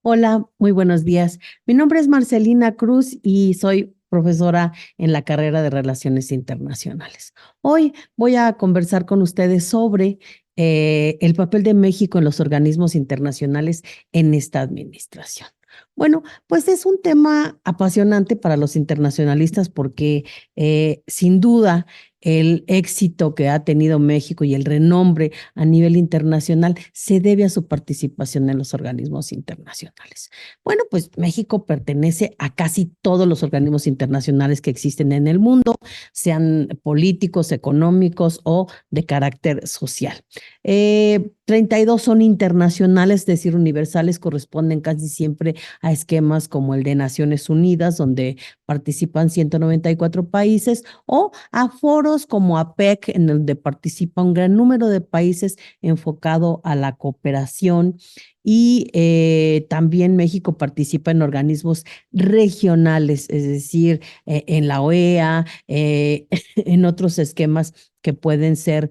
Hola, muy buenos días. Mi nombre es Marcelina Cruz y soy profesora en la carrera de Relaciones Internacionales. Hoy voy a conversar con ustedes sobre el papel de México en los organismos internacionales en esta administración. Bueno, pues es un tema apasionante para los internacionalistas porque sin duda el éxito que ha tenido México y el renombre a nivel internacional se debe a su participación en los organismos internacionales. Bueno, pues México pertenece a casi todos los organismos internacionales que existen en el mundo, sean políticos, económicos o de carácter social. 32 son internacionales, es decir, universales, corresponden casi siempre a esquemas como el de Naciones Unidas, donde participan 194 países, o a foros como APEC, en donde participa un gran número de países enfocado a la cooperación. Y también México participa en organismos regionales, es decir, en la OEA, en otros esquemas que pueden ser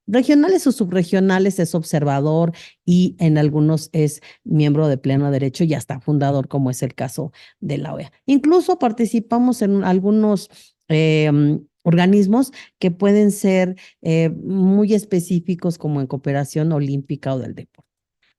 regionales o subregionales, es observador y en algunos es miembro de pleno derecho y hasta fundador, como es el caso de la OEA. Incluso participamos en algunos organismos que pueden ser muy específicos, como en cooperación olímpica o del deporte.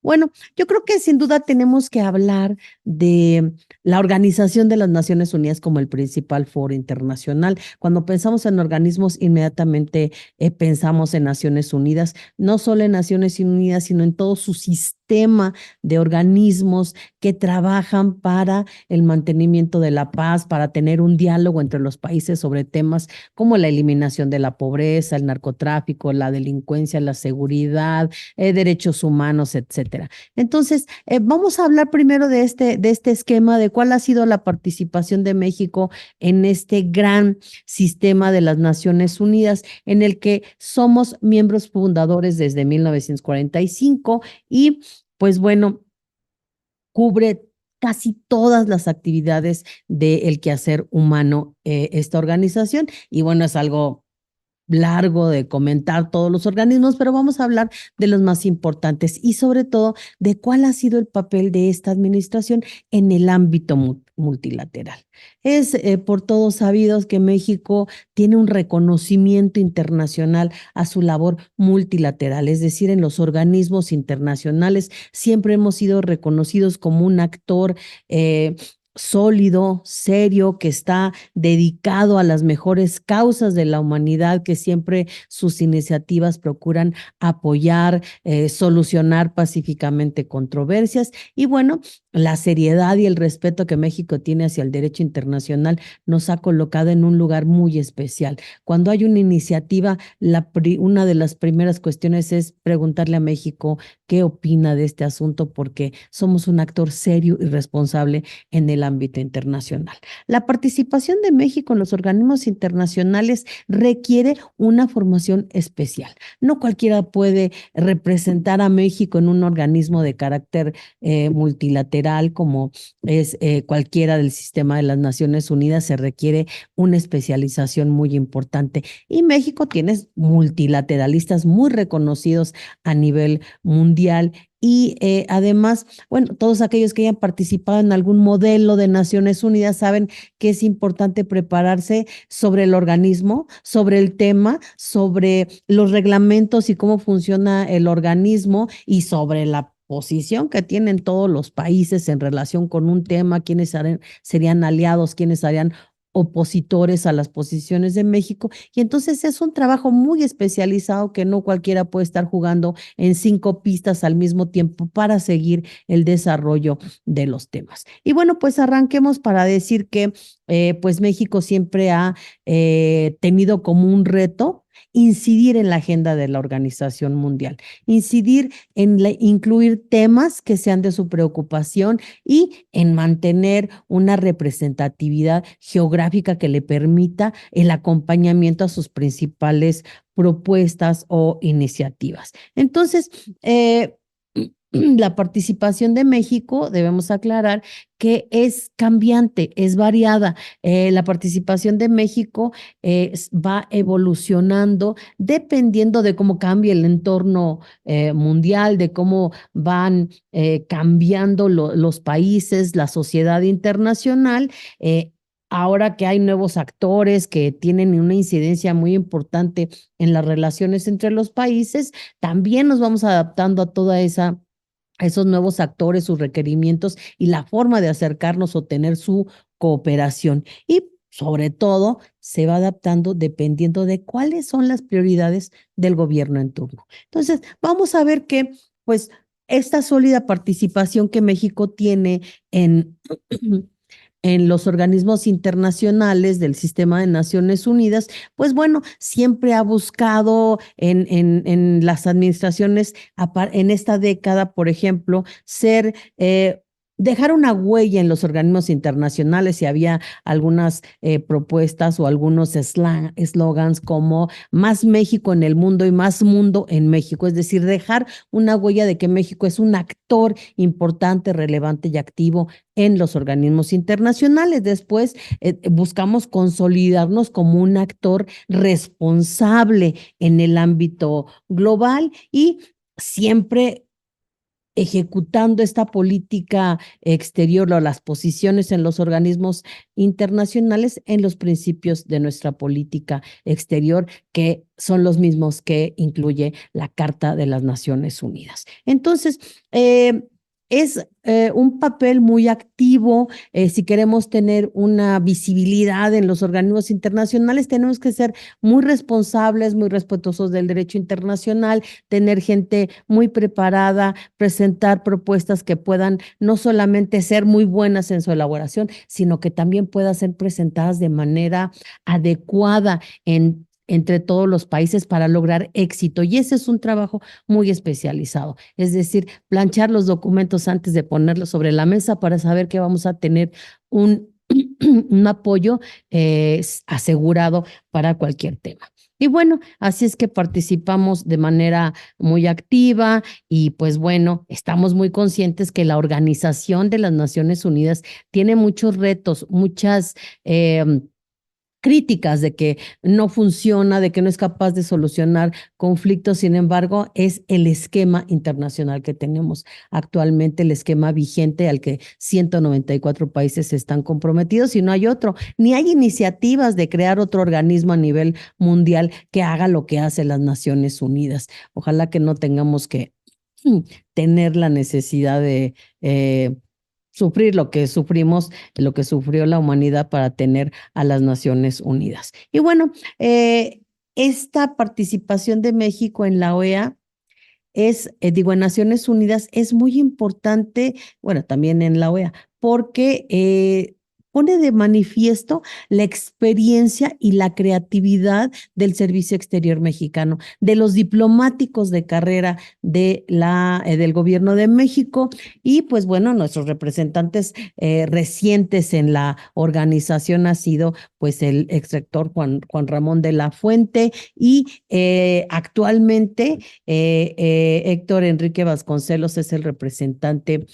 Bueno, yo creo que sin duda tenemos que hablar de la Organización de las Naciones Unidas como el principal foro internacional. Cuando pensamos en organismos, inmediatamente pensamos en Naciones Unidas, no solo en Naciones Unidas, sino en todo su sistema de organismos que trabajan para el mantenimiento de la paz, para tener un diálogo entre los países sobre temas como la eliminación de la pobreza, el narcotráfico, la delincuencia, la seguridad, derechos humanos, etcétera. Entonces, vamos a hablar primero de este esquema, de cuál ha sido la participación de México en este gran sistema de las Naciones Unidas, en el que somos miembros fundadores desde 1945 y pues bueno, cubre casi todas las actividades del quehacer humano esta organización y bueno, es algo largo de comentar todos los organismos, pero vamos a hablar de los más importantes y sobre todo de cuál ha sido el papel de esta administración en el ámbito multilateral. Es por todos sabidos que México tiene un reconocimiento internacional a su labor multilateral, es decir, en los organismos internacionales siempre hemos sido reconocidos como un actor sólido, serio, que está dedicado a las mejores causas de la humanidad, que siempre sus iniciativas procuran apoyar, solucionar pacíficamente controversias. Y bueno, la seriedad y el respeto que México tiene hacia el derecho internacional nos ha colocado en un lugar muy especial. Cuando hay una iniciativa, una de las primeras cuestiones es preguntarle a México qué opina de este asunto, porque somos un actor serio y responsable en el ámbito internacional. La participación de México en los organismos internacionales requiere una formación especial. No cualquiera puede representar a México en un organismo de carácter multilateral como es cualquiera del sistema de las Naciones Unidas. Se requiere una especialización muy importante y México tiene multilateralistas muy reconocidos a nivel mundial y además, bueno, todos aquellos que hayan participado en algún modelo de Naciones Unidas saben que es importante prepararse sobre el organismo, sobre el tema, sobre los reglamentos y cómo funciona el organismo y sobre la posición que tienen todos los países en relación con un tema, quiénes serían aliados, quiénes serían opositores a las posiciones de México. Y entonces es un trabajo muy especializado que no cualquiera puede estar jugando en 5 pistas al mismo tiempo para seguir el desarrollo de los temas. Y bueno, pues arranquemos para decir que pues México siempre ha tenido como un reto incidir en la agenda de la Organización Mundial, incidir en incluir temas que sean de su preocupación y en mantener una representatividad geográfica que le permita el acompañamiento a sus principales propuestas o iniciativas. Entonces, la participación de México, debemos aclarar que es cambiante, es variada. La participación de México va evolucionando dependiendo de cómo cambie el entorno mundial, de cómo van cambiando los países, la sociedad internacional. Ahora que hay nuevos actores que tienen una incidencia muy importante en las relaciones entre los países, también nos vamos adaptando a toda esa a esos nuevos actores, sus requerimientos y la forma de acercarnos o tener su cooperación. Y sobre todo, se va adaptando dependiendo de cuáles son las prioridades del gobierno en turno. Entonces, vamos a ver que, pues, esta sólida participación que México tiene en en los organismos internacionales del sistema de Naciones Unidas, pues bueno, siempre ha buscado en las administraciones, en esta década, por ejemplo, dejar una huella en los organismos internacionales. Y había algunas propuestas o algunos eslogans como más México en el mundo y más mundo en México, es decir, dejar una huella de que México es un actor importante, relevante y activo en los organismos internacionales. Después buscamos consolidarnos como un actor responsable en el ámbito global y siempre ejecutando esta política exterior o las posiciones en los organismos internacionales en los principios de nuestra política exterior, que son los mismos que incluye la Carta de las Naciones Unidas. Entonces, es un papel muy activo. Si queremos tener una visibilidad en los organismos internacionales, tenemos que ser muy responsables, muy respetuosos del derecho internacional, tener gente muy preparada, presentar propuestas que puedan no solamente ser muy buenas en su elaboración, sino que también puedan ser presentadas de manera adecuada entre todos los países para lograr éxito. Y ese es un trabajo muy especializado, es decir, planchar los documentos antes de ponerlos sobre la mesa para saber que vamos a tener un, un apoyo asegurado para cualquier tema. Y bueno, así es que participamos de manera muy activa y pues bueno, estamos muy conscientes que la Organización de las Naciones Unidas tiene muchos retos, muchas críticas de que no funciona, de que no es capaz de solucionar conflictos. Sin embargo, es el esquema internacional que tenemos actualmente, el esquema vigente al que 194 países están comprometidos y no hay otro, ni hay iniciativas de crear otro organismo a nivel mundial que haga lo que hace las Naciones Unidas. Ojalá que no tengamos que tener la necesidad de sufrir lo que sufrimos, lo que sufrió la humanidad para tener a las Naciones Unidas. Y bueno, esta participación de México en la OEA en Naciones Unidas es muy importante, bueno, también en la OEA, porque pone de manifiesto la experiencia y la creatividad del Servicio Exterior mexicano, de los diplomáticos de carrera del gobierno de México y pues bueno, nuestros representantes recientes en la organización ha sido pues el exrector Juan Ramón de la Fuente y actualmente Héctor Enrique Vasconcelos es el representante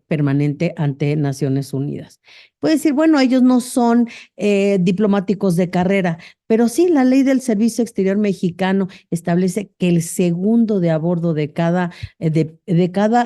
permanente ante Naciones Unidas. Puede decir, bueno, ellos no son diplomáticos de carrera, pero sí la ley del Servicio Exterior mexicano establece que el segundo de a bordo de cada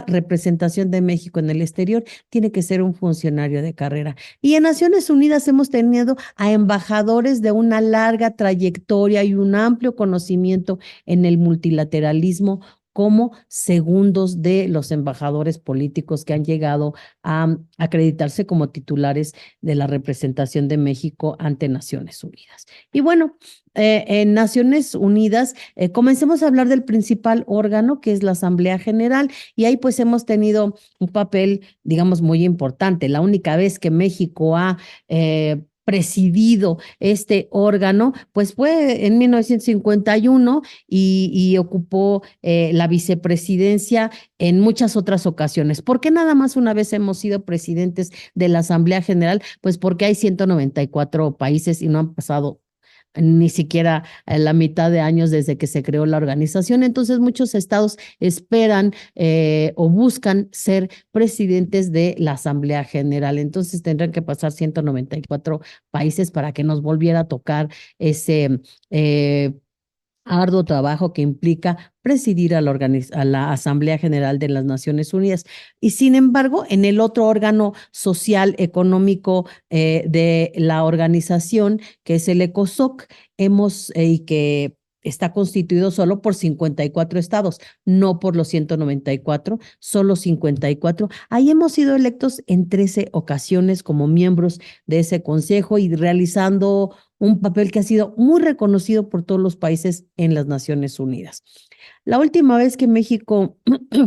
representación de México en el exterior tiene que ser un funcionario de carrera. Y en Naciones Unidas hemos tenido a embajadores de una larga trayectoria y un amplio conocimiento en el multilateralismo como segundos de los embajadores políticos que han llegado a acreditarse como titulares de la representación de México ante Naciones Unidas. Y bueno, en Naciones Unidas, comencemos a hablar del principal órgano, que es la Asamblea General, y ahí pues hemos tenido un papel, digamos, muy importante. La única vez que México ha presidido este órgano, pues fue en 1951 y ocupó la vicepresidencia en muchas otras ocasiones. ¿Por qué nada más una vez hemos sido presidentes de la Asamblea General? Pues porque hay 194 países y no han pasado ni siquiera la mitad de años desde que se creó la organización. Entonces, muchos estados esperan o buscan ser presidentes de la Asamblea General. Entonces, tendrán que pasar 194 países para que nos volviera a tocar ese arduo trabajo que implica presidir a la Asamblea General de las Naciones Unidas. Y sin embargo, en el otro órgano social, económico de la organización, que es el ECOSOC, y que está constituido solo por 54 estados, no por los 194, solo 54. Ahí hemos sido electos en 13 ocasiones como miembros de ese consejo y realizando un papel que ha sido muy reconocido por todos los países en las Naciones Unidas. La última vez que México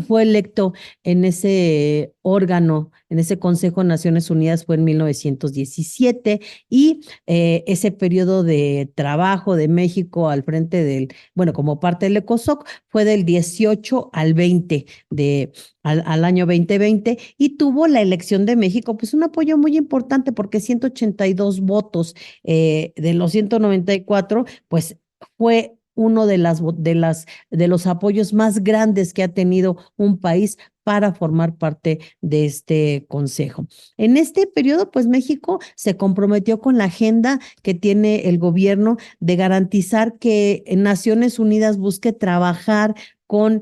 fue electo en ese órgano, en ese Consejo de Naciones Unidas, fue en 1917 y ese periodo de trabajo de México al frente bueno, como parte del ECOSOC, fue del 18 al 20 al año 2020 y tuvo la elección de México, pues un apoyo muy importante porque 182 votos de los 194, pues fue uno de los apoyos más grandes que ha tenido un país para formar parte de este consejo. En este periodo, pues México se comprometió con la agenda que tiene el gobierno de garantizar que Naciones Unidas busque trabajar con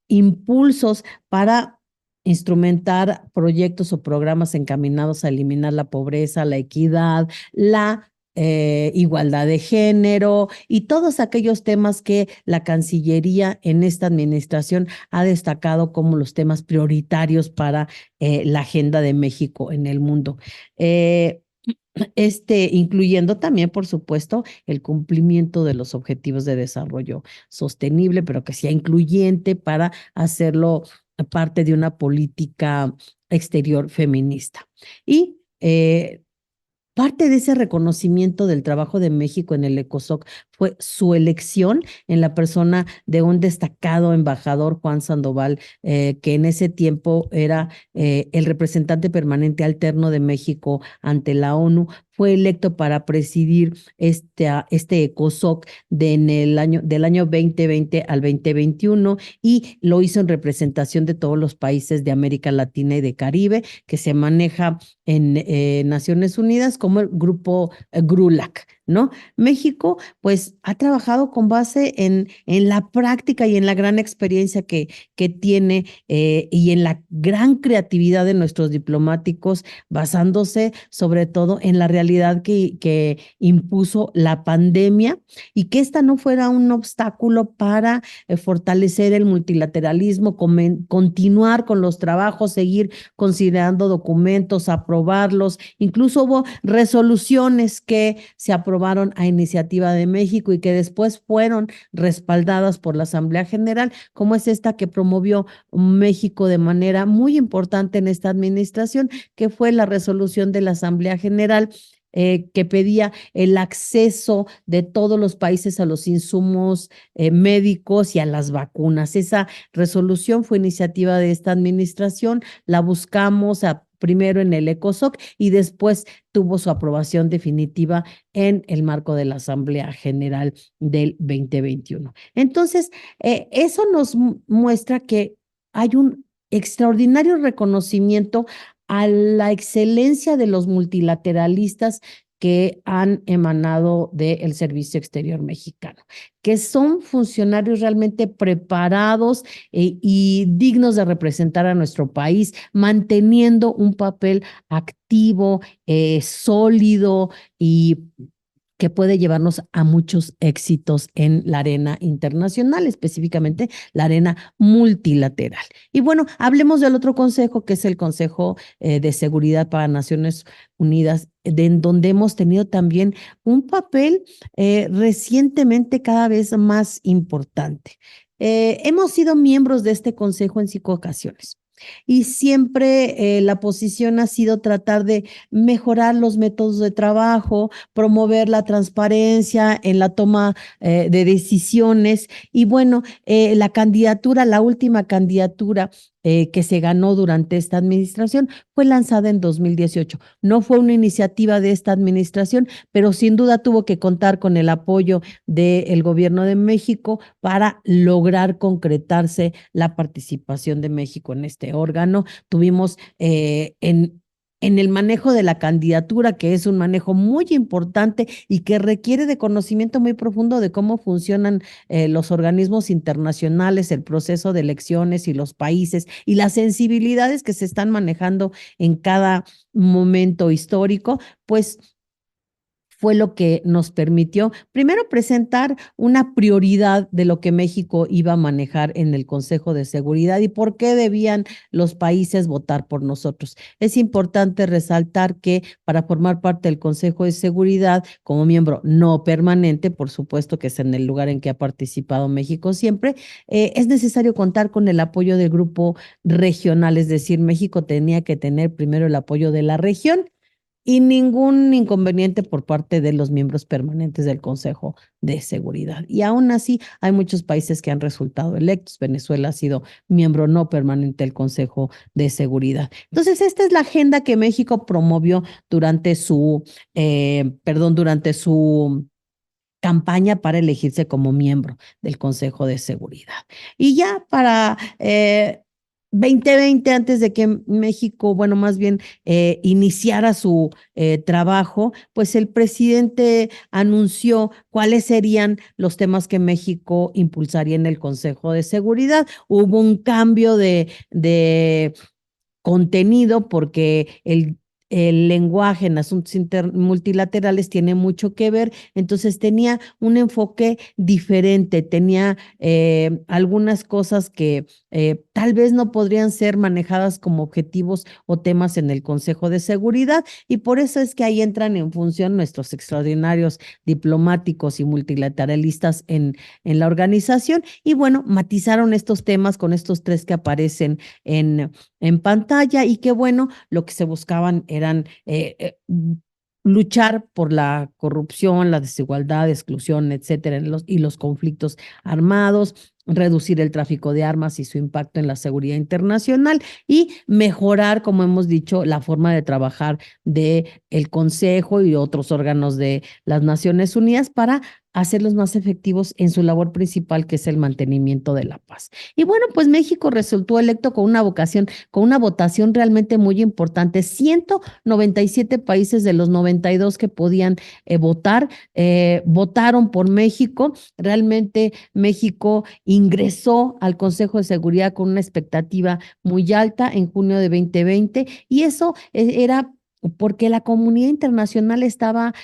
impulsos para instrumentar proyectos o programas encaminados a eliminar la pobreza, la equidad, la igualdad de género y todos aquellos temas que la Cancillería en esta administración ha destacado como los temas prioritarios para la agenda de México en el mundo. Incluyendo también, por supuesto, el cumplimiento de los objetivos de desarrollo sostenible, pero que sea incluyente para hacerlo parte de una política exterior feminista. Y parte de ese reconocimiento del trabajo de México en el ECOSOC fue su elección en la persona de un destacado embajador, Juan Sandoval, que en ese tiempo era el representante permanente alterno de México ante la ONU. Fue electo para presidir este ECOSOC del año 2020 al 2021 y lo hizo en representación de todos los países de América Latina y de Caribe, que se maneja en Naciones Unidas como el grupo GRULAC, ¿no? México, pues, ha trabajado con base en la práctica y en la gran experiencia que tiene y en la gran creatividad de nuestros diplomáticos, basándose sobre todo en la realidad que impuso la pandemia y que esta no fuera un obstáculo para fortalecer el multilateralismo, continuar con los trabajos, seguir considerando documentos, aprobarlos. Incluso hubo resoluciones que se aprobaron a iniciativa de México y que después fueron respaldadas por la Asamblea General, como es esta que promovió México de manera muy importante en esta administración, que fue la resolución de la Asamblea General que pedía el acceso de todos los países a los insumos médicos y a las vacunas. Esa resolución fue iniciativa de esta administración, la buscamos primero en el ECOSOC y después tuvo su aprobación definitiva en el marco de la Asamblea General del 2021. Entonces, eso nos muestra que hay un extraordinario reconocimiento a la excelencia de los multilateralistas que han emanado del Servicio Exterior Mexicano, que son funcionarios realmente preparados y dignos de representar a nuestro país, manteniendo un papel activo, sólido y que puede llevarnos a muchos éxitos en la arena internacional, específicamente la arena multilateral. Y bueno, hablemos del otro consejo, que es el Consejo de Seguridad para Naciones Unidas, en donde hemos tenido también un papel recientemente cada vez más importante. Hemos sido miembros de este consejo en 5 ocasiones. Y siempre la posición ha sido tratar de mejorar los métodos de trabajo, promover la transparencia en la toma de decisiones. Y bueno, la última candidatura que se ganó durante esta administración fue lanzada en 2018. No fue una iniciativa de esta administración, pero sin duda tuvo que contar con el apoyo del gobierno de México para lograr concretarse la participación de México en este órgano. Tuvimos en el manejo de la candidatura, que es un manejo muy importante y que requiere de conocimiento muy profundo de cómo funcionan los organismos internacionales, el proceso de elecciones y los países y las sensibilidades que se están manejando en cada momento histórico, pues fue lo que nos permitió primero presentar una prioridad de lo que México iba a manejar en el Consejo de Seguridad y por qué debían los países votar por nosotros. Es importante resaltar que para formar parte del Consejo de Seguridad como miembro no permanente, por supuesto que es en el lugar en que ha participado México siempre, es necesario contar con el apoyo del grupo regional, es decir, México tenía que tener primero el apoyo de la región y ningún inconveniente por parte de los miembros permanentes del Consejo de Seguridad. Y aún así, hay muchos países que han resultado electos. Venezuela ha sido miembro no permanente del Consejo de Seguridad. Entonces, esta es la agenda que México promovió durante su campaña para elegirse como miembro del Consejo de Seguridad. Y ya para 2020, antes de que México, bueno, más bien iniciara su trabajo, pues el presidente anunció cuáles serían los temas que México impulsaría en el Consejo de Seguridad. Hubo un cambio de contenido porque el lenguaje en asuntos multilaterales tiene mucho que ver, entonces tenía un enfoque diferente, tenía algunas cosas que tal vez no podrían ser manejadas como objetivos o temas en el Consejo de Seguridad y por eso es que ahí entran en función nuestros extraordinarios diplomáticos y multilateralistas en la organización y bueno, matizaron estos temas con estos tres que aparecen en pantalla y que bueno, lo que se buscaban eran luchar por la corrupción, la desigualdad, exclusión, etcétera, y los conflictos armados, reducir el tráfico de armas y su impacto en la seguridad internacional y mejorar, como hemos dicho, la forma de trabajar de el Consejo y otros órganos de las Naciones Unidas para hacerlos más efectivos en su labor principal, que es el mantenimiento de la paz. Y bueno, pues México resultó electo con una votación realmente muy importante. 197 países de los 92 que podían votar, votaron por México. Realmente México ingresó al Consejo de Seguridad con una expectativa muy alta en junio de 2020 y eso era porque la comunidad internacional estaba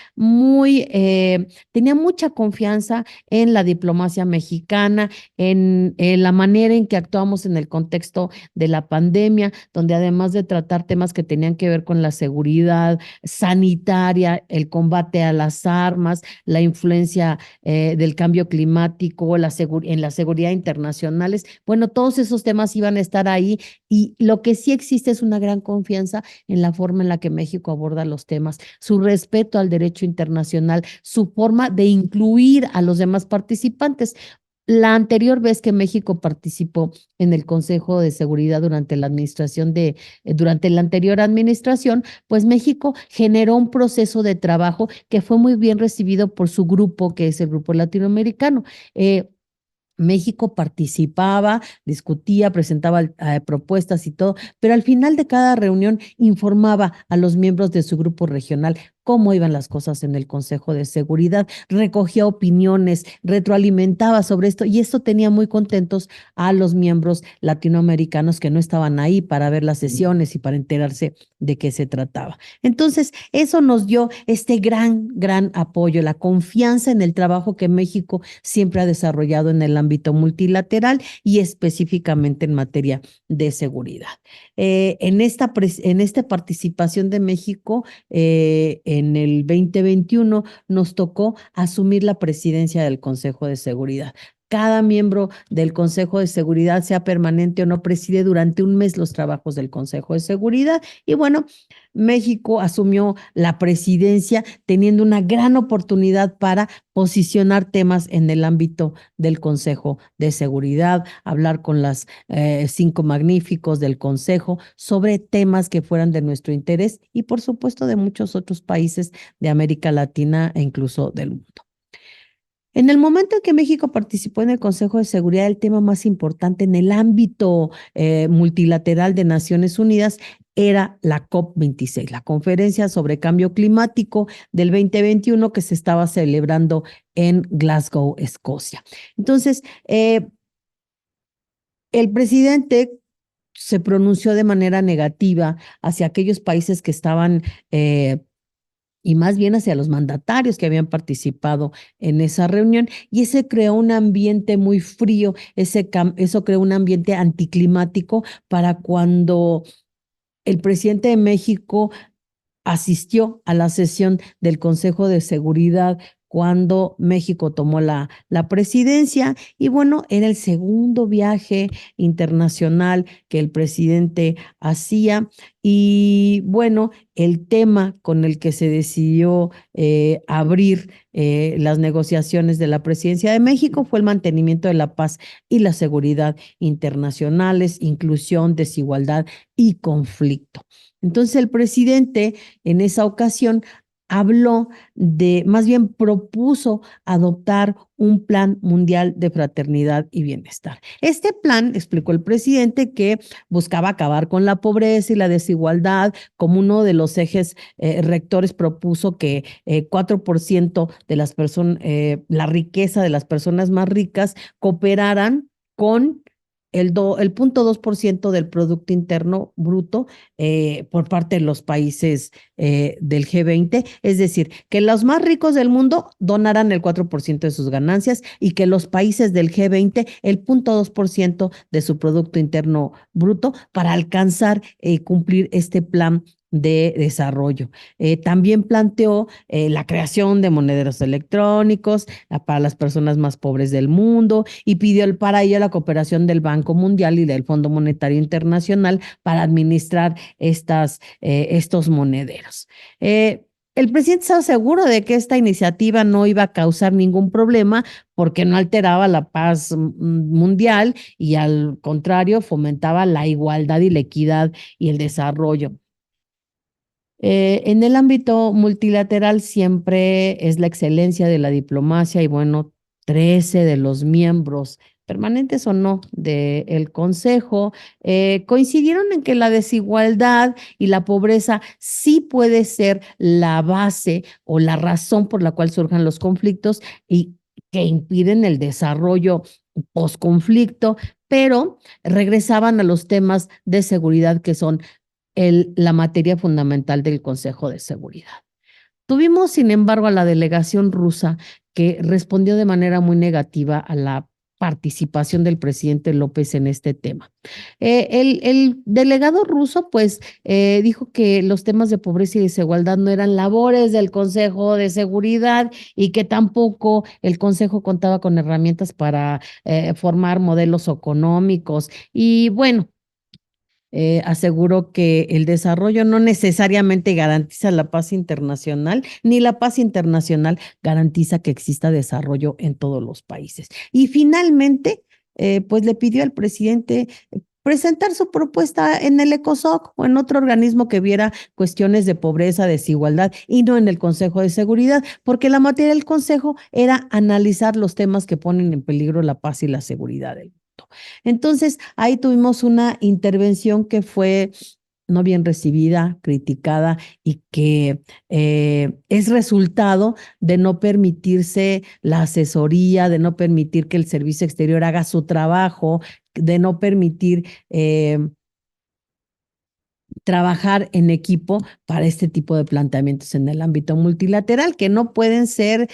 tenía mucha confianza en la diplomacia mexicana, en la manera en que actuamos en el contexto de la pandemia, donde además de tratar temas que tenían que ver con la seguridad sanitaria, el combate a las armas, la influencia del cambio climático, en la seguridad internacionales, bueno, todos esos temas iban a estar ahí y lo que sí existe es una gran confianza en la forma en la que México aborda los temas, su respeto al derecho internacional, su forma de incluir a los demás participantes. La anterior vez que México participó en el Consejo de Seguridad durante la anterior administración, pues México generó un proceso de trabajo que fue muy bien recibido por su grupo, que es el Grupo Latinoamericano. México participaba, discutía, presentaba propuestas y todo, pero al final de cada reunión informaba a los miembros de su grupo regional cómo iban las cosas en el Consejo de Seguridad, recogía opiniones, retroalimentaba sobre esto y esto tenía muy contentos a los miembros latinoamericanos que no estaban ahí para ver las sesiones y para enterarse de qué se trataba. Entonces, eso nos dio este gran apoyo, la confianza en el trabajo que México siempre ha desarrollado en el ámbito multilateral y específicamente en materia de seguridad. En esta participación de México, en el 2021 nos tocó asumir la presidencia del Consejo de Seguridad. cada miembro del Consejo de Seguridad, sea permanente o no, preside durante un mes los trabajos del Consejo de Seguridad. Y bueno, México asumió la presidencia teniendo una gran oportunidad para posicionar temas en el ámbito del Consejo de Seguridad, hablar con las 5 magníficos del Consejo sobre temas que fueran de nuestro interés y por supuesto de muchos otros países de América Latina e incluso del mundo. En el momento en que México participó en el Consejo de Seguridad, el tema más importante en el ámbito multilateral de Naciones Unidas era la COP26, la Conferencia sobre Cambio Climático del 2021 que se estaba celebrando en Glasgow, Escocia. Entonces, el presidente se pronunció de manera negativa hacia aquellos países que estaban y más bien hacia los mandatarios que habían participado en esa reunión, y ese creó un ambiente muy frío, eso creó un ambiente anticlimático para cuando el presidente de México asistió a la sesión del Consejo de Seguridad cuando México tomó la presidencia y bueno, era el segundo viaje internacional que el presidente hacía y bueno, el tema con el que se decidió abrir las negociaciones de la presidencia de México fue el mantenimiento de la paz y la seguridad internacionales, inclusión, desigualdad y conflicto. Entonces el presidente en esa ocasión habló más bien propuso adoptar un plan mundial de fraternidad y bienestar. Este plan, explicó el presidente, que buscaba acabar con la pobreza y la desigualdad. Como uno de los ejes rectores, propuso que 4% de las personas, la riqueza de las personas más ricas cooperaran con el 0,2% del Producto Interno Bruto por parte de los países del G20, es decir, que los más ricos del mundo donaran el 4% de sus ganancias y que los países del G20 el 0,2% de su Producto Interno Bruto para alcanzar y cumplir este plan de desarrollo. También planteó la creación de monederos electrónicos para las personas más pobres del mundo y pidió para ello la cooperación del Banco Mundial y del Fondo Monetario Internacional para administrar estos monederos. El presidente estaba seguro de que esta iniciativa no iba a causar ningún problema porque no alteraba la paz mundial y al contrario fomentaba la igualdad y la equidad y el desarrollo. En el ámbito multilateral siempre es la excelencia de la diplomacia y bueno, 13 de los miembros, permanentes o no, del Consejo, coincidieron en que la desigualdad y la pobreza sí puede ser la base o la razón por la cual surjan los conflictos y que impiden el desarrollo posconflicto, pero regresaban a los temas de seguridad que son la materia fundamental del Consejo de Seguridad. Tuvimos, sin embargo, a la delegación rusa que respondió de manera muy negativa a la participación del presidente López en este tema. El delegado ruso, pues, dijo que los temas de pobreza y desigualdad no eran labores del Consejo de Seguridad y que tampoco el Consejo contaba con herramientas para formar modelos económicos. Y bueno, aseguró que el desarrollo no necesariamente garantiza la paz internacional, ni la paz internacional garantiza que exista desarrollo en todos los países. Y finalmente, pues le pidió al presidente presentar su propuesta en el ECOSOC o en otro organismo que viera cuestiones de pobreza, desigualdad y no en el Consejo de Seguridad, porque la materia del Consejo era analizar los temas que ponen en peligro la paz y la seguridad del mundo. Entonces, ahí tuvimos una intervención que fue no bien recibida, criticada y que es resultado de no permitirse la asesoría, de no permitir que el servicio exterior haga su trabajo, de no permitir trabajar en equipo para este tipo de planteamientos en el ámbito multilateral, que no pueden ser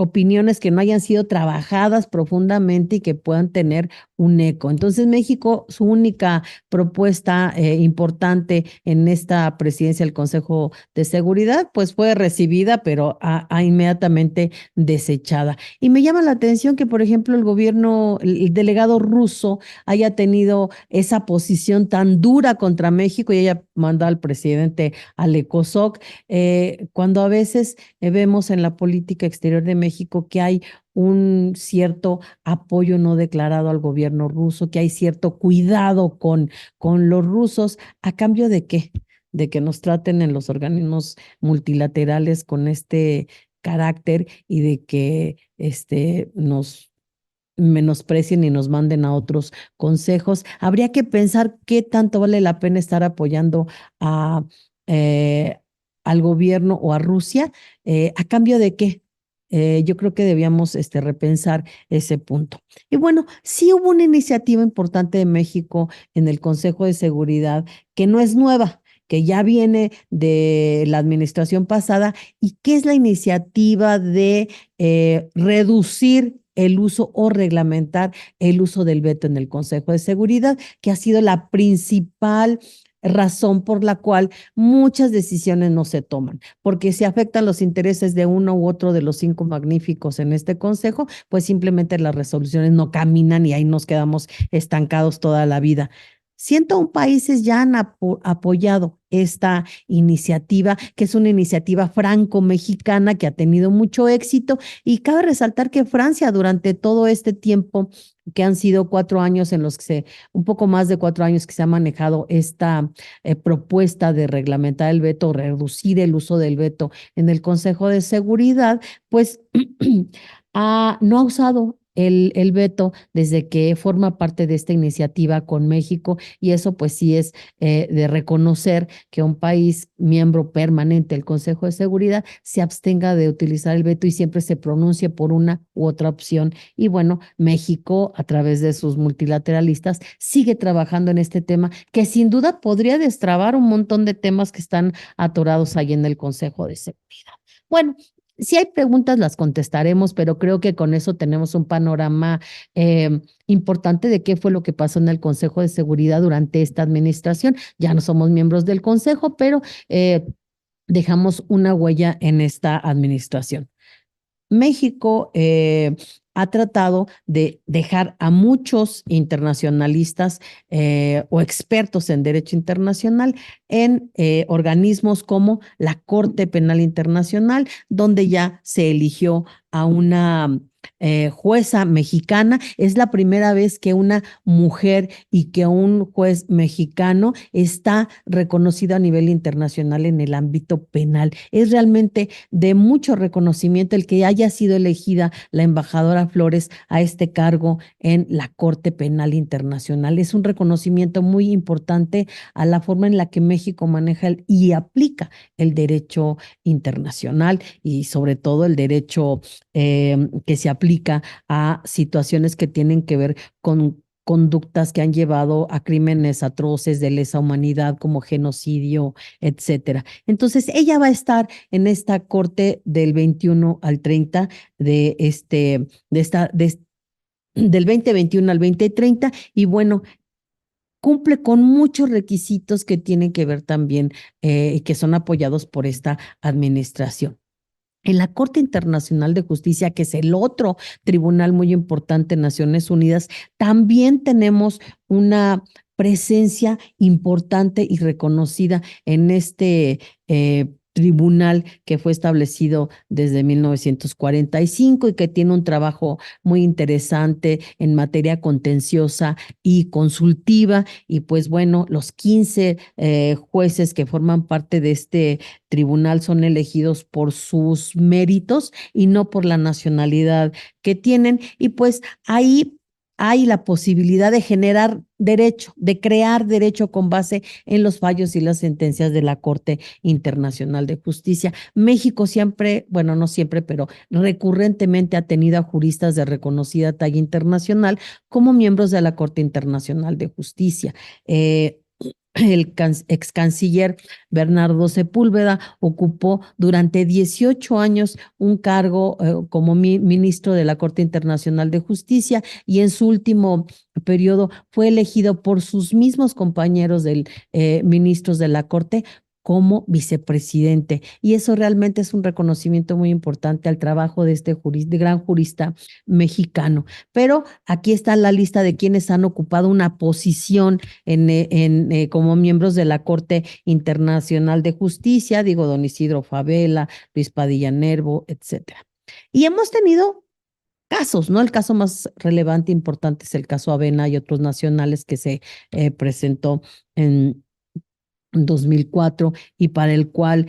opiniones que no hayan sido trabajadas profundamente y que puedan tener un eco. Entonces, México, su única propuesta importante en esta presidencia del Consejo de Seguridad, pues fue recibida, pero inmediatamente desechada. Y me llama la atención que, por ejemplo, el delegado ruso haya tenido esa posición tan dura contra México y haya mandado al presidente al ECOSOC, cuando a veces vemos en la política exterior de México que hay un cierto apoyo no declarado al gobierno ruso, que hay cierto cuidado con los rusos, ¿a cambio de qué? De que nos traten en los organismos multilaterales con este carácter y de que nos menosprecien y nos manden a otros consejos. Habría que pensar qué tanto vale la pena estar apoyando a, eh, al gobierno o a Rusia, a cambio de qué. Yo creo que debíamos repensar ese punto. Y bueno, sí hubo una iniciativa importante de México en el Consejo de Seguridad que no es nueva, que ya viene de la administración pasada y que es la iniciativa de reducir el uso o reglamentar el uso del veto en el Consejo de Seguridad, que ha sido la principal razón por la cual muchas decisiones no se toman, porque si afectan los intereses de uno u otro de los cinco magníficos en este consejo, pues simplemente las resoluciones no caminan y ahí nos quedamos estancados toda la vida. 101 países ya han apoyado esta iniciativa, que es una iniciativa franco-mexicana que ha tenido mucho éxito, y cabe resaltar que Francia durante todo este tiempo, que han sido 4 años en los que un poco más de 4 años que se ha manejado esta propuesta de reglamentar el veto, reducir el uso del veto en el Consejo de Seguridad, pues no ha usado el veto desde que forma parte de esta iniciativa con México, y eso pues sí es de reconocer que un país miembro permanente del Consejo de Seguridad se abstenga de utilizar el veto y siempre se pronuncie por una u otra opción. Y bueno, México, a través de sus multilateralistas, sigue trabajando en este tema que sin duda podría destrabar un montón de temas que están atorados ahí en el Consejo de Seguridad. Bueno, si hay preguntas, las contestaremos, pero creo que con eso tenemos un panorama importante de qué fue lo que pasó en el Consejo de Seguridad durante esta administración. Ya no somos miembros del Consejo, pero dejamos una huella en esta administración. México ha tratado de dejar a muchos internacionalistas o expertos en derecho internacional en organismos como la Corte Penal Internacional, donde ya se eligió a una jueza mexicana. Es la primera vez que una mujer y que un juez mexicano está reconocido a nivel internacional en el ámbito penal. Es realmente de mucho reconocimiento el que haya sido elegida la embajadora Flores a este cargo en la Corte Penal Internacional. Es un reconocimiento muy importante a la forma en la que México maneja y aplica el derecho internacional y sobre todo el derecho que se aplica a situaciones que tienen que ver con conductas que han llevado a crímenes atroces de lesa humanidad como genocidio, etcétera. Entonces, ella va a estar en esta corte del 21 al 30 de del 2021 al 2030, y bueno, cumple con muchos requisitos que tienen que ver también, que son apoyados por esta administración. En la Corte Internacional de Justicia, que es el otro tribunal muy importante en Naciones Unidas, también tenemos una presencia importante y reconocida en este tribunal que fue establecido desde 1945 y que tiene un trabajo muy interesante en materia contenciosa y consultiva. Y pues bueno, los 15 jueces que forman parte de este tribunal son elegidos por sus méritos y no por la nacionalidad que tienen. Y pues ahí hay la posibilidad de generar derecho, de crear derecho con base en los fallos y las sentencias de la Corte Internacional de Justicia. México siempre, bueno, no siempre, pero recurrentemente ha tenido a juristas de reconocida talla internacional como miembros de la Corte Internacional de Justicia. el ex canciller Bernardo Sepúlveda ocupó durante 18 años un cargo como ministro de la Corte Internacional de Justicia y en su último periodo fue elegido por sus mismos compañeros ministros de la Corte como vicepresidente. Y eso realmente es un reconocimiento muy importante al trabajo de este de gran jurista mexicano. Pero aquí está la lista de quienes han ocupado una posición como miembros de la Corte Internacional de Justicia, digo, don Isidro Favela, Luis Padilla Nervo, etcétera. Y hemos tenido casos, ¿no? El caso más relevante, importante es el caso Avena y otros nacionales que se presentó en 2004 y para el cual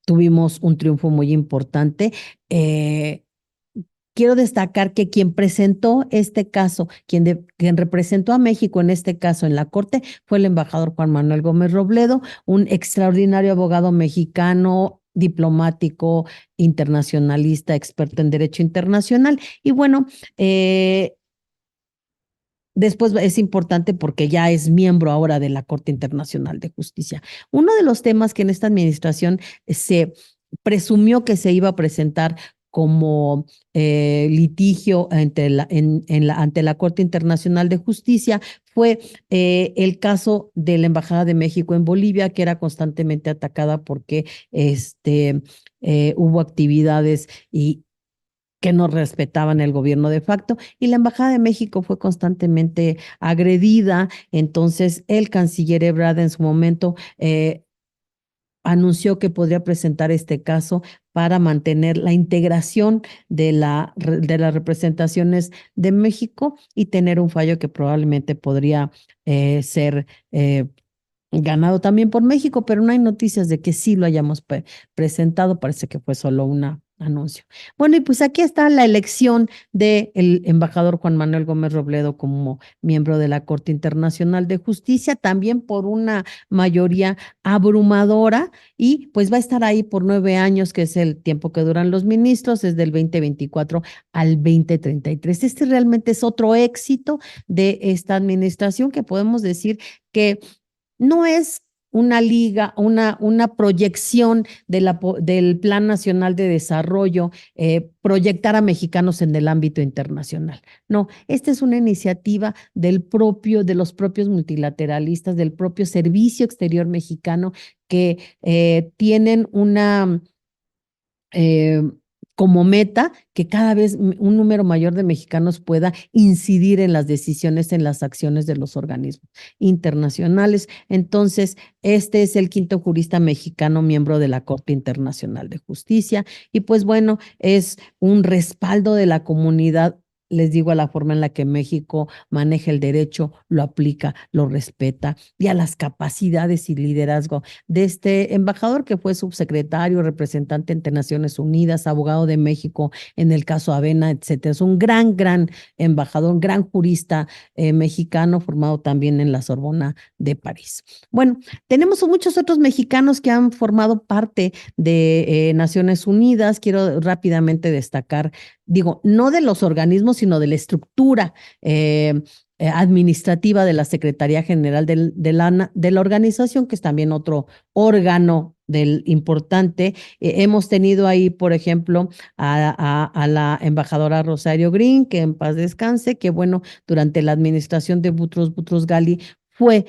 tuvimos un triunfo muy importante. Quiero destacar que quien presentó este caso, quien representó a México en este caso en la Corte, fue el embajador Juan Manuel Gómez Robledo, un extraordinario abogado mexicano, diplomático, internacionalista, experto en derecho internacional. Y bueno, después es importante porque ya es miembro ahora de la Corte Internacional de Justicia. Uno de los temas que en esta administración se presumió que se iba a presentar como litigio ante la Corte Internacional de Justicia fue el caso de la Embajada de México en Bolivia, que era constantemente atacada porque hubo actividades y que no respetaban el gobierno de facto y la Embajada de México fue constantemente agredida. Entonces, el canciller Ebrard en su momento anunció que podría presentar este caso para mantener la integración de las representaciones de México y tener un fallo que probablemente podría ser ganado también por México, pero no hay noticias de que sí lo hayamos presentado, parece que fue solo un anuncio. Bueno, y pues aquí está la elección del embajador Juan Manuel Gómez Robledo como miembro de la Corte Internacional de Justicia, también por una mayoría abrumadora, y pues va a estar ahí por 9 años, que es el tiempo que duran los ministros, es del 2024 al 2033. Este realmente es otro éxito de esta administración que podemos decir que no es una liga, una proyección del Plan Nacional de Desarrollo, proyectar a mexicanos en el ámbito internacional. No, esta es una iniciativa de los propios multilateralistas, del propio Servicio Exterior Mexicano, que tienen una eh, como meta que cada vez un número mayor de mexicanos pueda incidir en las decisiones, en las acciones de los organismos internacionales. Entonces, este es el quinto jurista mexicano miembro de la Corte Internacional de Justicia y pues bueno, es un respaldo de la comunidad. Les digo, a la forma en la que México maneja el derecho, lo aplica, lo respeta y a las capacidades y liderazgo de este embajador que fue subsecretario, representante ante Naciones Unidas, abogado de México en el caso Avena, etcétera. Es un gran embajador, un gran jurista mexicano formado también en la Sorbona de París. Bueno, tenemos muchos otros mexicanos que han formado parte de Naciones Unidas. Quiero rápidamente destacar, digo, no de los organismos, sino de la estructura administrativa de la Secretaría General de la organización, que es también otro órgano del importante. Hemos tenido ahí, por ejemplo, a la embajadora Rosario Green, que en paz descanse, que bueno, durante la administración de Boutros Ghali fue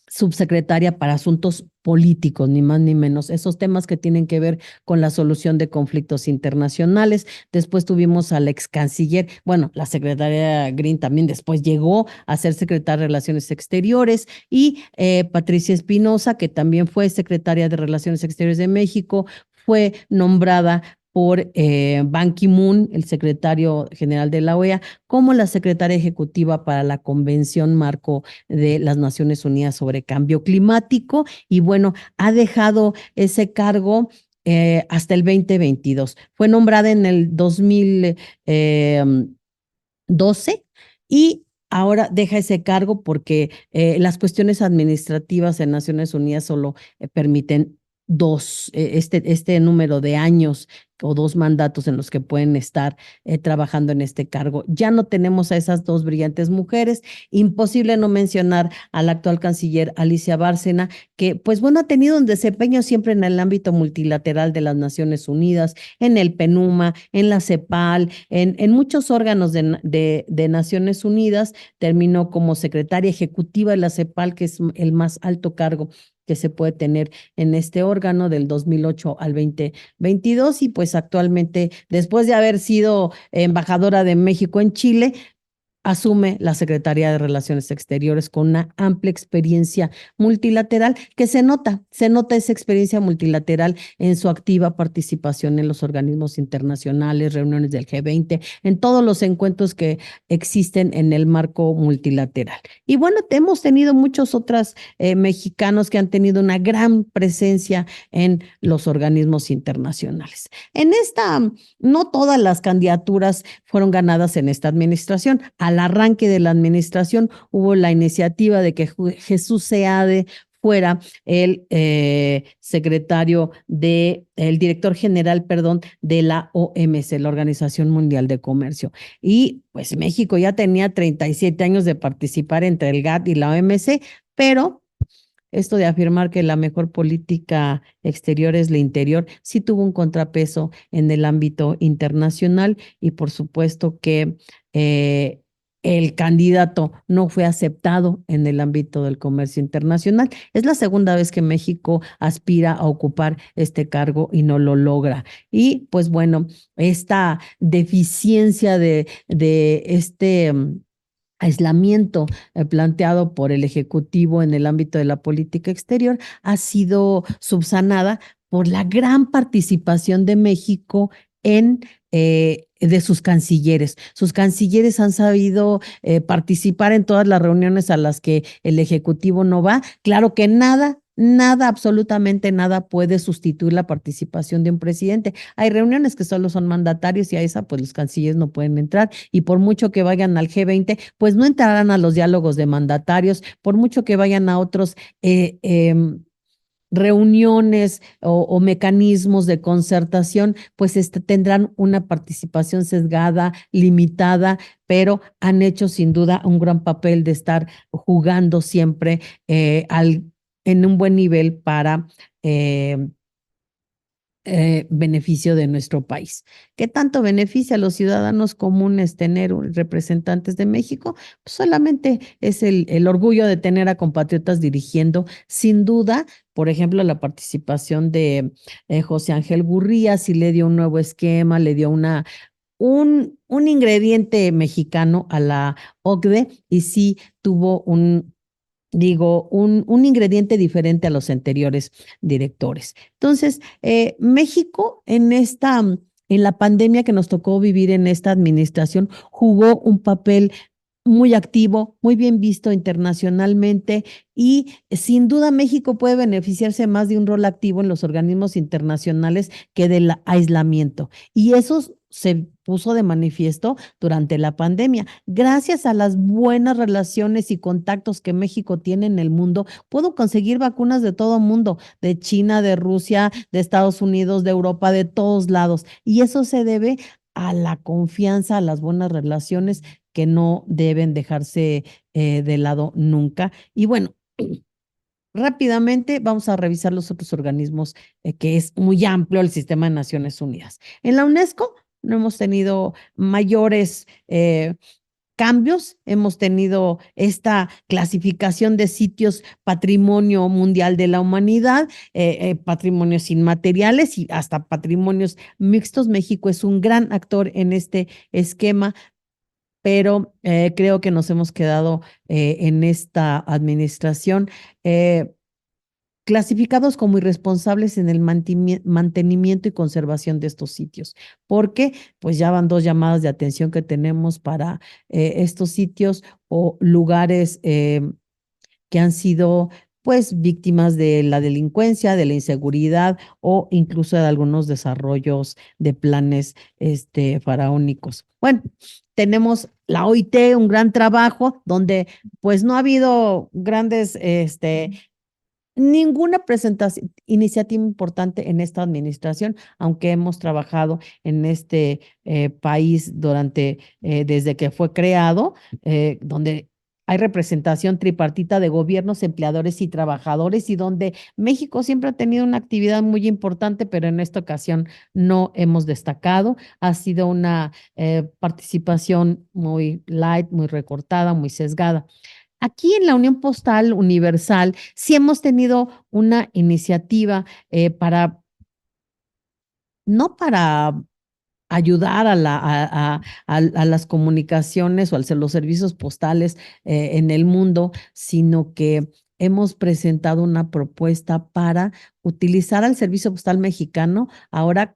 subsecretaria para asuntos políticos, ni más ni menos, esos temas que tienen que ver con la solución de conflictos internacionales. Después tuvimos al ex canciller, bueno, la secretaria Green también después llegó a ser secretaria de Relaciones Exteriores y Patricia Espinosa, que también fue secretaria de Relaciones Exteriores de México, fue nombrada por Ban Ki-moon, el secretario general de la OEA, como la secretaria ejecutiva para la Convención Marco de las Naciones Unidas sobre Cambio Climático y bueno, ha dejado ese cargo hasta el 2022. Fue nombrada en el 2012 y ahora deja ese cargo porque las cuestiones administrativas en Naciones Unidas solo permiten este número de años o 2 mandatos en los que pueden estar trabajando en este cargo. Ya no tenemos a esas 2 brillantes mujeres. Imposible no mencionar a la actual canciller Alicia Bárcena, que pues bueno, ha tenido un desempeño siempre en el ámbito multilateral de las Naciones Unidas, en el PNUMA, en la CEPAL, en muchos órganos de Naciones Unidas. Terminó como secretaria ejecutiva de la CEPAL, que es el más alto cargo que se puede tener en este órgano del 2008 al 2022, y pues actualmente, después de haber sido embajadora de México en Chile, asume la Secretaría de Relaciones Exteriores con una amplia experiencia multilateral que se nota esa experiencia multilateral en su activa participación en los organismos internacionales, reuniones del G20, en todos los encuentros que existen en el marco multilateral. Y bueno, hemos tenido muchos otros mexicanos que han tenido una gran presencia en los organismos internacionales. No todas las candidaturas fueron ganadas en esta administración. Al arranque de la administración hubo la iniciativa de que Jesús Seade fuera el el director general, perdón, de la OMC, la Organización Mundial de Comercio. Y pues México ya tenía 37 años de participar entre el GATT y la OMC, pero esto de afirmar que la mejor política exterior es la interior, sí tuvo un contrapeso en el ámbito internacional, y por supuesto que eh, el candidato no fue aceptado en el ámbito del comercio internacional. Es la segunda vez que México aspira a ocupar este cargo y no lo logra. Y pues bueno, esta deficiencia de este aislamiento planteado por el Ejecutivo en el ámbito de la política exterior ha sido subsanada por la gran participación de México en de sus cancilleres. Sus cancilleres han sabido participar en todas las reuniones a las que el Ejecutivo no va. Claro que nada, absolutamente nada puede sustituir la participación de un presidente. Hay reuniones que solo son mandatarios y a esa pues los cancilleres no pueden entrar, y por mucho que vayan al G20, pues no entrarán a los diálogos de mandatarios, por mucho que vayan a otros reuniones o mecanismos de concertación, pues tendrán una participación sesgada, limitada, pero han hecho sin duda un gran papel de estar jugando siempre en un buen nivel para beneficio de nuestro país. ¿Qué tanto beneficia a los ciudadanos comunes tener representantes de México? Pues solamente es el orgullo de tener a compatriotas dirigiendo. Sin duda, por ejemplo, la participación de José Ángel Gurría sí le dio un nuevo esquema, le dio un ingrediente mexicano a la OCDE, y sí tuvo un ingrediente diferente a los anteriores directores. Entonces, México en la pandemia que nos tocó vivir en esta administración, jugó un papel muy activo, muy bien visto internacionalmente, y sin duda México puede beneficiarse más de un rol activo en los organismos internacionales que del aislamiento. Y eso se puso de manifiesto durante la pandemia. Gracias a las buenas relaciones y contactos que México tiene en el mundo, pudo conseguir vacunas de todo el mundo, de China, de Rusia, de Estados Unidos, de Europa, de todos lados. Y eso se debe a la confianza, a las buenas relaciones que no deben dejarse de lado nunca. Y bueno, rápidamente vamos a revisar los otros organismos, que es muy amplio el sistema de Naciones Unidas. En la UNESCO no hemos tenido mayores cambios. Hemos tenido esta clasificación de sitios Patrimonio Mundial de la Humanidad, patrimonios inmateriales y hasta patrimonios mixtos. México es un gran actor en este esquema, pero creo que nos hemos quedado en esta administración clasificados como irresponsables en el mantenimiento y conservación de estos sitios, porque pues ya van 2 llamadas de atención que tenemos para estos sitios o lugares que han sido pues víctimas de la delincuencia, de la inseguridad o incluso de algunos desarrollos de planes faraónicos. Bueno, tenemos la OIT, un gran trabajo donde pues no ha habido grandes Ninguna presentación, iniciativa importante en esta administración, aunque hemos trabajado en este país desde que fue creado, donde hay representación tripartita de gobiernos, empleadores y trabajadores, y donde México siempre ha tenido una actividad muy importante, pero en esta ocasión no hemos destacado. Ha sido una participación muy light, muy recortada, muy sesgada. Aquí en la Unión Postal Universal sí hemos tenido una iniciativa no para ayudar a las comunicaciones o los servicios postales en el mundo, sino que hemos presentado una propuesta para utilizar al servicio postal mexicano ahora,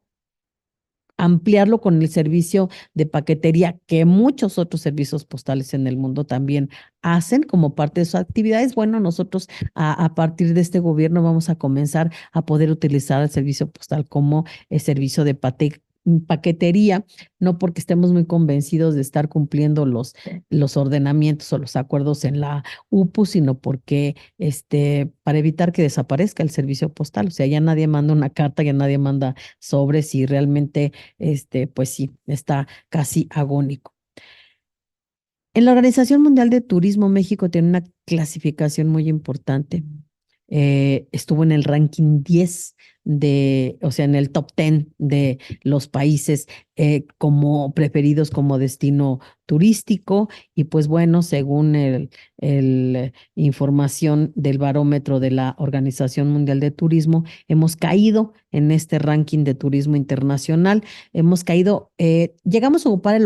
ampliarlo con el servicio de paquetería que muchos otros servicios postales en el mundo también hacen como parte de sus actividades. Bueno, nosotros a partir de este gobierno vamos a comenzar a poder utilizar el servicio postal como servicio de paquetería, no porque estemos muy convencidos de estar cumpliendo los ordenamientos o los acuerdos en la UPU, sino porque para evitar que desaparezca el servicio postal. O sea, ya nadie manda una carta, ya nadie manda sobres y realmente pues sí, está casi agónico. En la Organización Mundial de Turismo, México tiene una clasificación muy importante. Estuvo en el ranking 10 o sea, en el top 10 de los países como preferidos como destino turístico. Y pues bueno, según información del barómetro de la Organización Mundial de Turismo, hemos caído en este ranking de turismo internacional. Hemos caído, llegamos a ocupar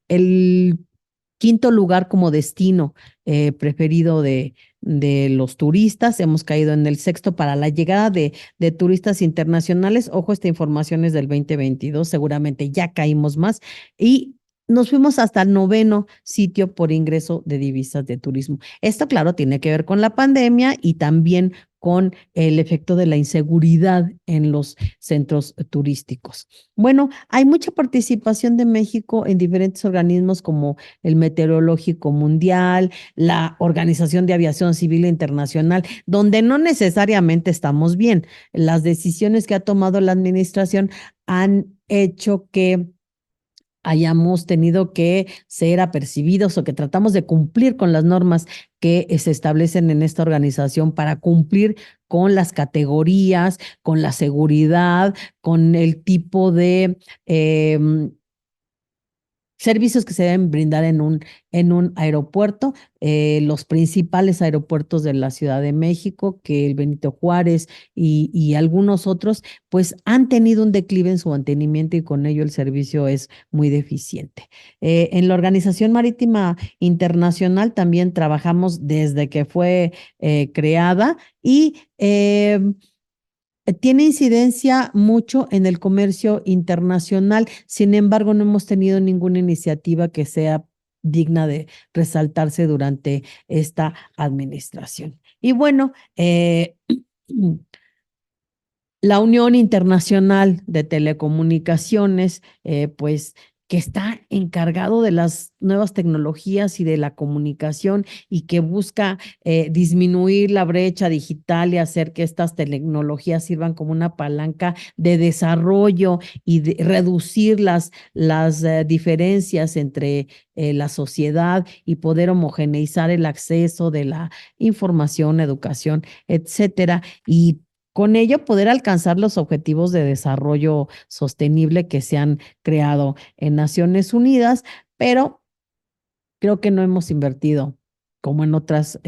el quinto lugar como destino preferido de los turistas. Hemos caído en el sexto para la llegada de turistas internacionales. Ojo, esta información es del 2022, seguramente ya caímos más. Y nos fuimos hasta el noveno sitio por ingreso de divisas de turismo. Esto, claro, tiene que ver con la pandemia y también con el efecto de la inseguridad en los centros turísticos. Bueno, hay mucha participación de México en diferentes organismos como el Meteorológico Mundial, la Organización de Aviación Civil Internacional, donde no necesariamente estamos bien. Las decisiones que ha tomado la administración han hecho que hayamos tenido que ser apercibidos o que tratamos de cumplir con las normas que se establecen en esta organización para cumplir con las categorías, con la seguridad, con el tipo de servicios que se deben brindar en un aeropuerto. Los principales aeropuertos de la Ciudad de México, que el Benito Juárez y algunos otros, pues han tenido un declive en su mantenimiento y con ello el servicio es muy deficiente. En la Organización Marítima Internacional también trabajamos desde que fue creada y tiene incidencia mucho en el comercio internacional. Sin embargo, no hemos tenido ninguna iniciativa que sea digna de resaltarse durante esta administración. Y bueno, la Unión Internacional de Telecomunicaciones, pues que está encargado de las nuevas tecnologías y de la comunicación y que busca disminuir la brecha digital y hacer que estas tecnologías sirvan como una palanca de desarrollo y de reducir las diferencias entre la sociedad y poder homogeneizar el acceso de la información, educación, etcétera. Y con ello poder alcanzar los objetivos de desarrollo sostenible que se han creado en Naciones Unidas, pero creo que no hemos invertido como en otras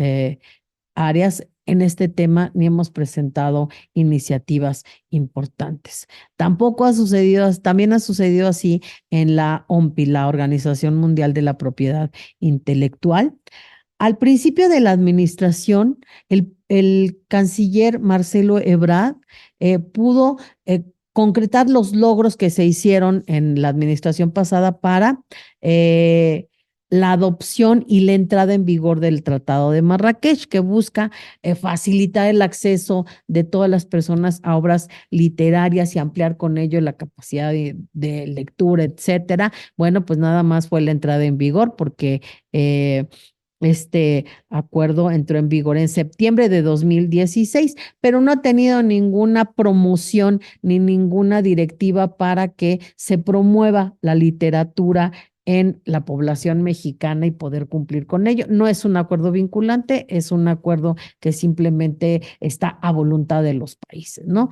áreas en este tema, ni hemos presentado iniciativas importantes. Tampoco ha sucedido, también ha sucedido así en la OMPI, la Organización Mundial de la Propiedad Intelectual. Al principio de la administración, el canciller Marcelo Ebrard pudo concretar los logros que se hicieron en la administración pasada para la adopción y la entrada en vigor del Tratado de Marrakech, que busca facilitar el acceso de todas las personas a obras literarias y ampliar con ello la capacidad de lectura, etcétera. Bueno, pues nada más fue la entrada en vigor porque este acuerdo entró en vigor en septiembre de 2016, pero no ha tenido ninguna promoción ni ninguna directiva para que se promueva la literatura en la población mexicana y poder cumplir con ello. No es un acuerdo vinculante, es un acuerdo que simplemente está a voluntad de los países, ¿no?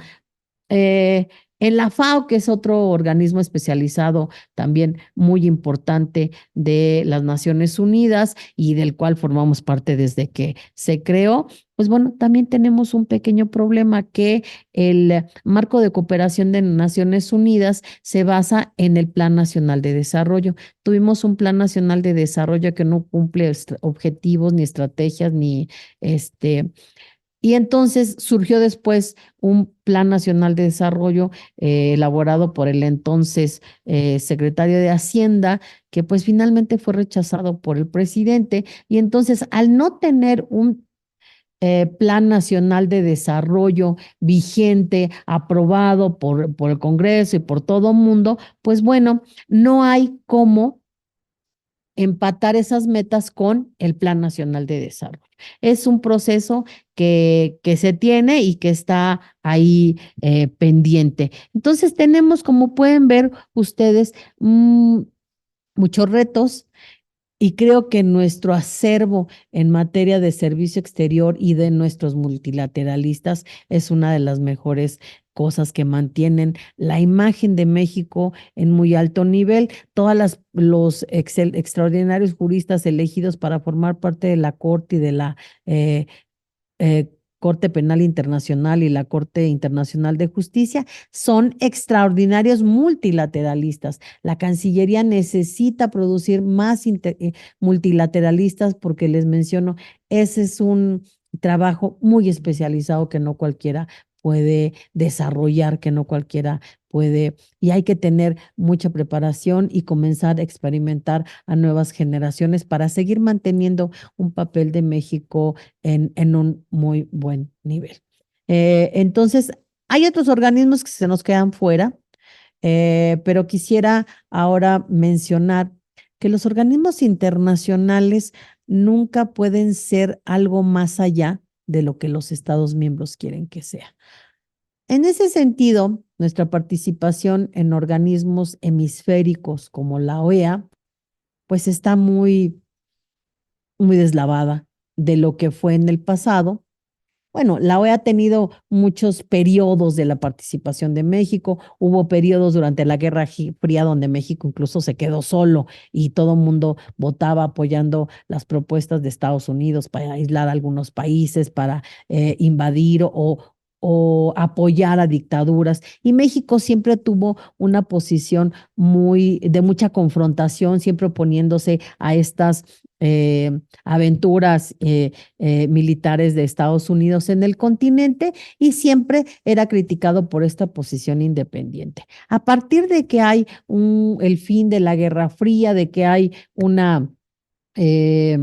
Eh, en la FAO, que es otro organismo especializado también muy importante de las Naciones Unidas y del cual formamos parte desde que se creó, pues bueno, también tenemos un pequeño problema que el marco de cooperación de Naciones Unidas se basa en el Plan Nacional de Desarrollo. Tuvimos un Plan Nacional de Desarrollo que no cumple objetivos ni estrategias ni este y entonces surgió después un Plan Nacional de Desarrollo elaborado por el entonces secretario de Hacienda, que pues finalmente fue rechazado por el presidente. Y entonces, al no tener un Plan Nacional de Desarrollo vigente, aprobado por el Congreso y por todo mundo, pues bueno, no hay cómo empatar esas metas con el Plan Nacional de Desarrollo. Es un proceso que se tiene y que está ahí pendiente. Entonces tenemos, como pueden ver ustedes, muchos retos y creo que nuestro acervo en materia de servicio exterior y de nuestros multilateralistas es una de las mejores cosas que mantienen la imagen de México en muy alto nivel. Todas los extraordinarios juristas elegidos para formar parte de la Corte y de la eh, Corte Penal Internacional y la Corte Internacional de Justicia, son extraordinarios multilateralistas. La Cancillería necesita producir más multilateralistas porque les menciono, ese es un trabajo muy especializado que no cualquiera puede desarrollar, que no cualquiera puede, y hay que tener mucha preparación y comenzar a experimentar a nuevas generaciones para seguir manteniendo un papel de México en un muy buen nivel. Entonces, hay otros organismos que se nos quedan fuera, pero quisiera ahora mencionar que los organismos internacionales nunca pueden ser algo más allá de lo que los Estados miembros quieren que sea. En ese sentido, nuestra participación en organismos hemisféricos como la OEA, pues está muy deslavada de lo que fue en el pasado. Bueno, la OEA ha tenido muchos periodos de la participación de México. Hubo periodos durante la Guerra Fría donde México incluso se quedó solo y todo el mundo votaba apoyando las propuestas de Estados Unidos para aislar a algunos países, para invadir o apoyar a dictaduras. Y México siempre tuvo una posición de mucha confrontación, siempre oponiéndose a estas aventuras militares de Estados Unidos en el continente y siempre era criticado por esta posición independiente. A partir de que hay el fin de la Guerra Fría, de que hay una eh,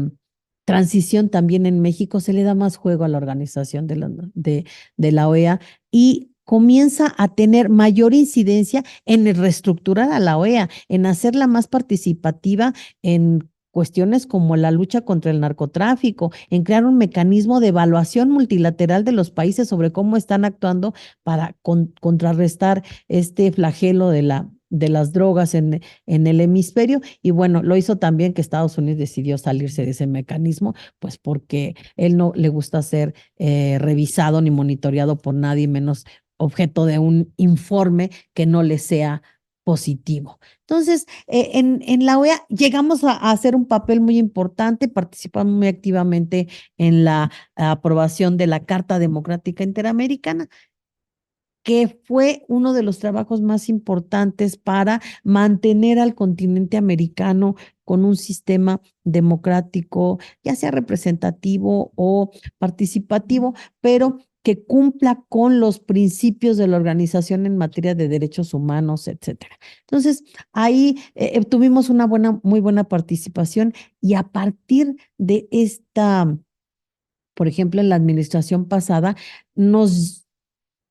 transición también en México, se le da más juego a la organización de la OEA y comienza a tener mayor incidencia en reestructurar a la OEA, en hacerla más participativa en cuestiones como la lucha contra el narcotráfico, en crear un mecanismo de evaluación multilateral de los países sobre cómo están actuando para contrarrestar este flagelo de las drogas en el hemisferio. Y bueno, lo hizo también que Estados Unidos decidió salirse de ese mecanismo, pues porque él no le gusta ser revisado ni monitoreado por nadie, menos objeto de un informe que no le sea positivo. Entonces, en la OEA llegamos a hacer un papel muy importante, participamos muy activamente en la aprobación de la Carta Democrática Interamericana, que fue uno de los trabajos más importantes para mantener al continente americano con un sistema democrático, ya sea representativo o participativo, pero que cumpla con los principios de la organización en materia de derechos humanos, etcétera. Entonces, ahí tuvimos una muy buena participación y a partir de esta, por ejemplo, en la administración pasada, nos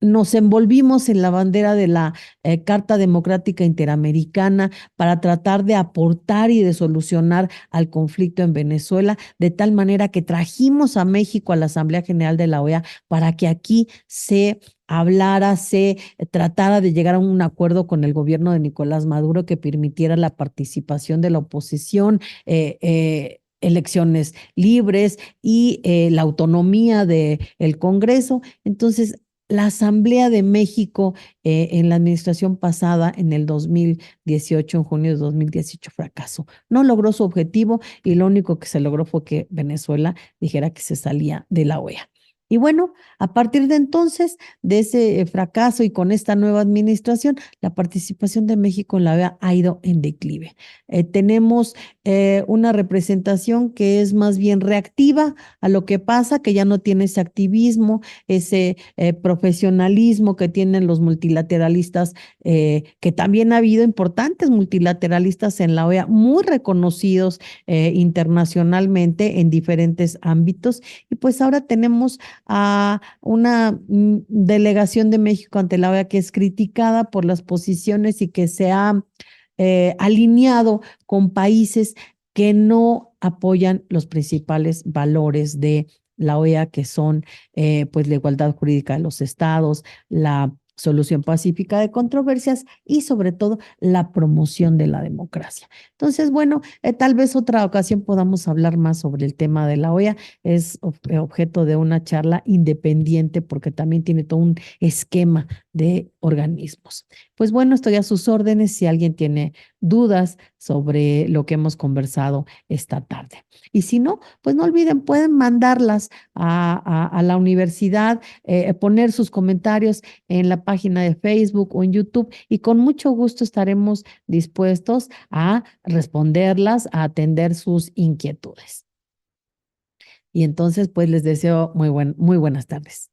nos envolvimos en la bandera de la Carta Democrática Interamericana para tratar de aportar y de solucionar al conflicto en Venezuela, de tal manera que trajimos a México a la Asamblea General de la OEA para que aquí se hablara, se tratara de llegar a un acuerdo con el gobierno de Nicolás Maduro que permitiera la participación de la oposición, elecciones libres y la autonomía del Congreso. Entonces, la Asamblea de México en la administración pasada, en el 2018, en junio de 2018, fracasó. No logró su objetivo y lo único que se logró fue que Venezuela dijera que se salía de la OEA. Y bueno, a partir de entonces, de ese fracaso y con esta nueva administración, la participación de México en la OEA ha ido en declive. Tenemos una representación que es más bien reactiva a lo que pasa, que ya no tiene ese activismo, ese profesionalismo que tienen los multilateralistas, que también ha habido importantes multilateralistas en la OEA, muy reconocidos internacionalmente en diferentes ámbitos. Y pues ahora tenemos a una delegación de México ante la OEA que es criticada por las posiciones y que se ha alineado con países que no apoyan los principales valores de la OEA, que son pues la igualdad jurídica de los estados, la solución pacífica de controversias y sobre todo la promoción de la democracia. Entonces, bueno, tal vez otra ocasión podamos hablar más sobre el tema de la OEA. Es objeto de una charla independiente porque también tiene todo un esquema de organismos. Pues bueno, estoy a sus órdenes si alguien tiene dudas sobre lo que hemos conversado esta tarde. Y si no, pues no olviden, pueden mandarlas a la universidad, poner sus comentarios en la página de Facebook o en YouTube y con mucho gusto estaremos dispuestos a responderlas, a atender sus inquietudes. Y entonces, pues les deseo muy buenas tardes.